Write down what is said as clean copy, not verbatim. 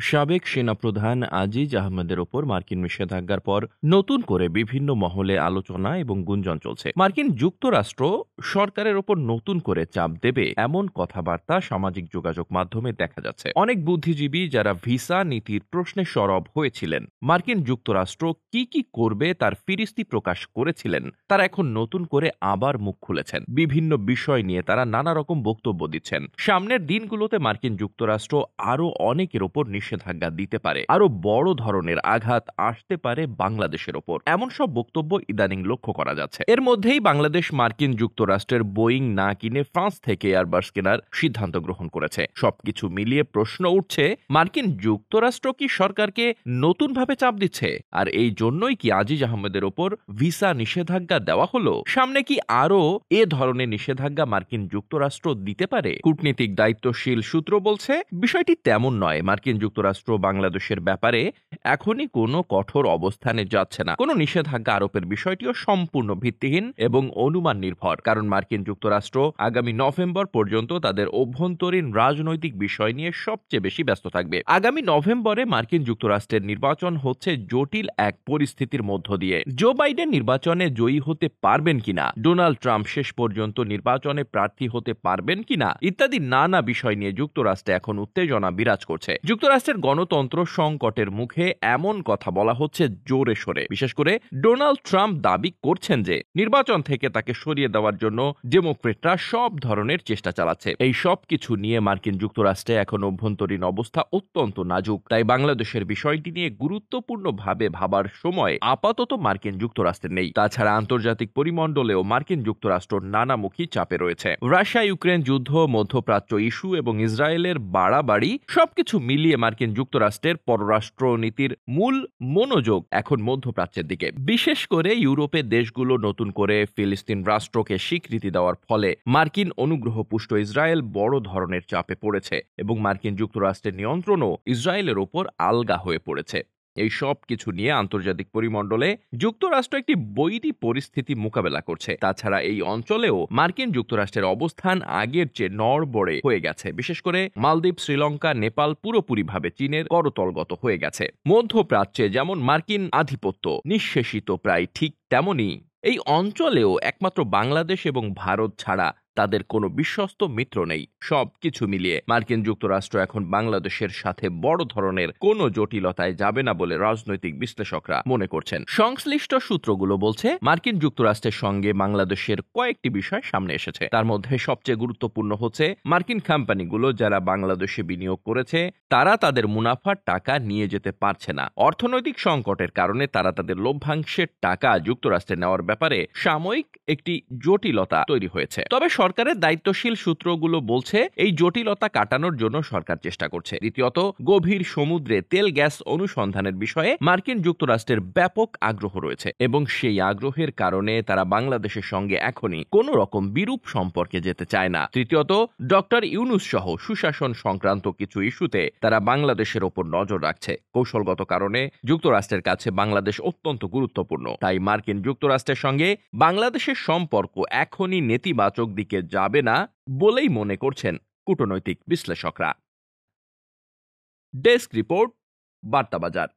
সাবেক সেনাপ্রধান আজিজ আহমেদের ওপর মার্কিন নিষেধাজ্ঞার পর নতুন করে বিভিন্ন মহলে আলোচনা এবং গুঞ্জন চলছে। মার্কিন যুক্তরাষ্ট্র সরকারের ওপর নতুন করে চাপ দেবে এমন কথাবার্তা সামাজিক যোগাযোগ মাধ্যমে দেখা যাচ্ছে। অনেক বুদ্ধিজীবী যারা ভিসা নীতির প্রশ্নে সরব হয়েছিলেন, মার্কিন যুক্তরাষ্ট্র কি কি করবে তার ফিরিস্তি প্রকাশ করেছিলেন, তারা এখন নতুন করে আবার মুখ খুলেছেন। বিভিন্ন বিষয় নিয়ে তারা নানা রকম বক্তব্য দিচ্ছেন। সামনের দিনগুলোতে মার্কিন যুক্তরাষ্ট্র আরো অনেকের ওপর নিষেধাজ্ঞা দিতে পারে, আরো বড় ধরনের আঘাত আসতে পারে বাংলাদেশের ওপর, এমন সব বক্তব্য ইদানিং লক্ষ্য করা যাচ্ছে। এর মধ্যেই বাংলাদেশ মার্কিন যুক্তরাষ্ট্রের বোয়িং না কিনে ফ্রান্স থেকে এয়ারবাস কেনার সিদ্ধান্ত গ্রহণ করেছে। সবকিছু মিলিয়ে প্রশ্ন উঠছে, মার্কিন যুক্তরাষ্ট্র কি সরকারকে নতুনভাবে চাপ দিচ্ছে? আর এই জন্যই কি আজিজ আহমেদের ওপর ভিসা নিষেধাজ্ঞা দেওয়া হলো? সামনে কি আরো এ ধরনের নিষেধাজ্ঞা মার্কিন যুক্তরাষ্ট্র দিতে পারে? কূটনীতিক দায়িত্বশীল সূত্র বলছে, বিষয়টি তেমন নয়। মার্কিন যুক্তরাষ্ট্র বাংলাদেশের ব্যাপারে এখনই কোনো কঠোর অবস্থানে যাচ্ছে না। কোনো নিষেধাজ্ঞা আরোপের বিষয়টিও সম্পূর্ণ ভিত্তিহীন এবং অনুমান নির্ভর, কারণ মার্কিন যুক্তরাষ্ট্র আগামী নভেম্বর পর্যন্ত তাদের অভ্যন্তরীণ রাজনৈতিক বিষয় নিয়ে সবচেয়ে বেশি ব্যস্ত থাকবে। আগামী নভেম্বরে মার্কিন যুক্তরাষ্ট্রের নির্বাচন হচ্ছে জটিল এক পরিস্থিতির মধ্য দিয়ে। জো বাইডেন নির্বাচনে জয়ী হতে পারবেন কিনা, ডোনাল্ড ট্রাম্প শেষ পর্যন্ত নির্বাচনে প্রার্থী হতে পারবেন কিনা ইত্যাদি নানা বিষয় নিয়ে যুক্তরাষ্ট্রে এখন উত্তেজনা বিরাজ করছে। যুক্তরাষ্ট্রের গণতন্ত্র সংকটের মুখে এমন কথা বলা হচ্ছে জোরে সোরে। বিশেষ করে ডোনাল্ড ট্রাম্প দাবি করছেন যে নির্বাচন থেকে তাকে সরিয়ে দেওয়ার জন্য ডেমোক্রেটরা সব ধরনের চেষ্টা চালাচ্ছে। এই সব কিছু নিয়ে মার্কিন যুক্তরাষ্ট্রে এখন অভ্যন্তরীণ অবস্থা অত্যন্ত নাজুক। তাই বাংলাদেশের বিষয়টি নিয়ে গুরুত্বপূর্ণভাবে ভাবার সময় আপাতত মার্কিন যুক্তরাষ্ট্রের নেই। তাছাড়া আন্তর্জাতিক পরিমণ্ডলেও মার্কিন যুক্তরাষ্ট্র নানামুখী চাপে রয়েছে। রাশিয়া ইউক্রেন যুদ্ধ, মধ্যপ্রাচ্য ইস্যু এবং ইসরায়েলের বাড়াবাড়ি সবকিছু মিলিয়ে মার্কিন যুক্তরাষ্ট্রের পররাষ্ট্র নীতির মূল মনোযোগ এখন মধ্যপ্রাচ্যের দিকে। বিশেষ করে ইউরোপের দেশগুলো নতুন করে ফিলিস্তিন রাষ্ট্রকে স্বীকৃতি দেওয়ার ফলে মার্কিন অনুগ্রহপুষ্ট ইসরায়েল বড় ধরনের চাপে পড়েছে এবং মার্কিন যুক্তরাষ্ট্রের নিয়ন্ত্রণও ইসরায়েলের ওপর আলগা হয়ে পড়েছে। এই সব কিছু নিয়ে আন্তর্জাতিক পরিমণ্ডলে যুক্তরাষ্ট্র একটি বৈরী পরিস্থিতি মোকাবেলা করছে। তাছাড়া এই অঞ্চলেও মার্কিন যুক্তরাষ্ট্রের অবস্থান আগের চেয়ে নড়বড়ে হয়ে গেছে। বিশেষ করে মালদ্বীপ, শ্রীলঙ্কা, নেপাল পুরোপুরিভাবে চীনের করতলগত হয়ে গেছে। মধ্যপ্রাচ্যে যেমন মার্কিন আধিপত্য নিঃশেষিত প্রায় ঠিক তেমনি এই অঞ্চলেও একমাত্র বাংলাদেশ এবং ভারত ছাড়া তাদের কোনো বিশ্বস্ত মিত্র নেই। সবকিছু মিলিয়ে মার্কিন যুক্তরাষ্ট্র এখন বাংলাদেশের সাথে বড় ধরনের কোনো জটিলতায় যাবে না বলে রাজনৈতিক বিশ্লেষকরা মনে করছেন। সংশ্লিষ্ট সূত্রগুলো বলছে, মার্কিন যুক্তরাষ্ট্রের সঙ্গে বাংলাদেশের কয়েকটি বিষয় সামনে এসেছে। তার মধ্যে সবচেয়ে গুরুত্বপূর্ণ হচ্ছে, মার্কিন কোম্পানিগুলো যারা বাংলাদেশে বিনিয়োগ করেছে তারা তাদের মুনাফার টাকা নিয়ে যেতে পারছে না। অর্থনৈতিক সংকটের কারণে তারা তাদের লভ্যাংশের টাকা যুক্তরাষ্ট্রে নেওয়ার ব্যাপারে সাময়িক একটি জটিলতা তৈরি হয়েছে। তবে সরকারের দায়িত্বশীল সূত্রগুলো বলছে, এই জটিলতা কাটানোর জন্য সরকার চেষ্টা করছে। দ্বিতীয়ত, গভীর সমুদ্রে তেল গ্যাস অনুসন্ধানের বিষয়ে মার্কিন যুক্তরাষ্ট্রের ব্যাপক আগ্রহ রয়েছে এবং সেই আগ্রহের কারণে তারা বাংলাদেশের সঙ্গে এখনই কোনো রকম বিরূপ সম্পর্কে যেতে চায় না। তৃতীয়ত, ডক্টর ইউনূস সহ সুশাসন সংক্রান্ত কিছু ইস্যুতে তারা বাংলাদেশের ওপর নজর রাখছে। কৌশলগত কারণে যুক্তরাষ্ট্রের কাছে বাংলাদেশ অত্যন্ত গুরুত্বপূর্ণ। তাই মার্কিন যুক্তরাষ্ট্রের সঙ্গে বাংলাদেশের সম্পর্ক এখনই নেতিবাচক দিকে যাবে না বলেই মনে করছেন কূটনৈতিক বিশ্লেষকরা। Desk report, বার্তাবাজার।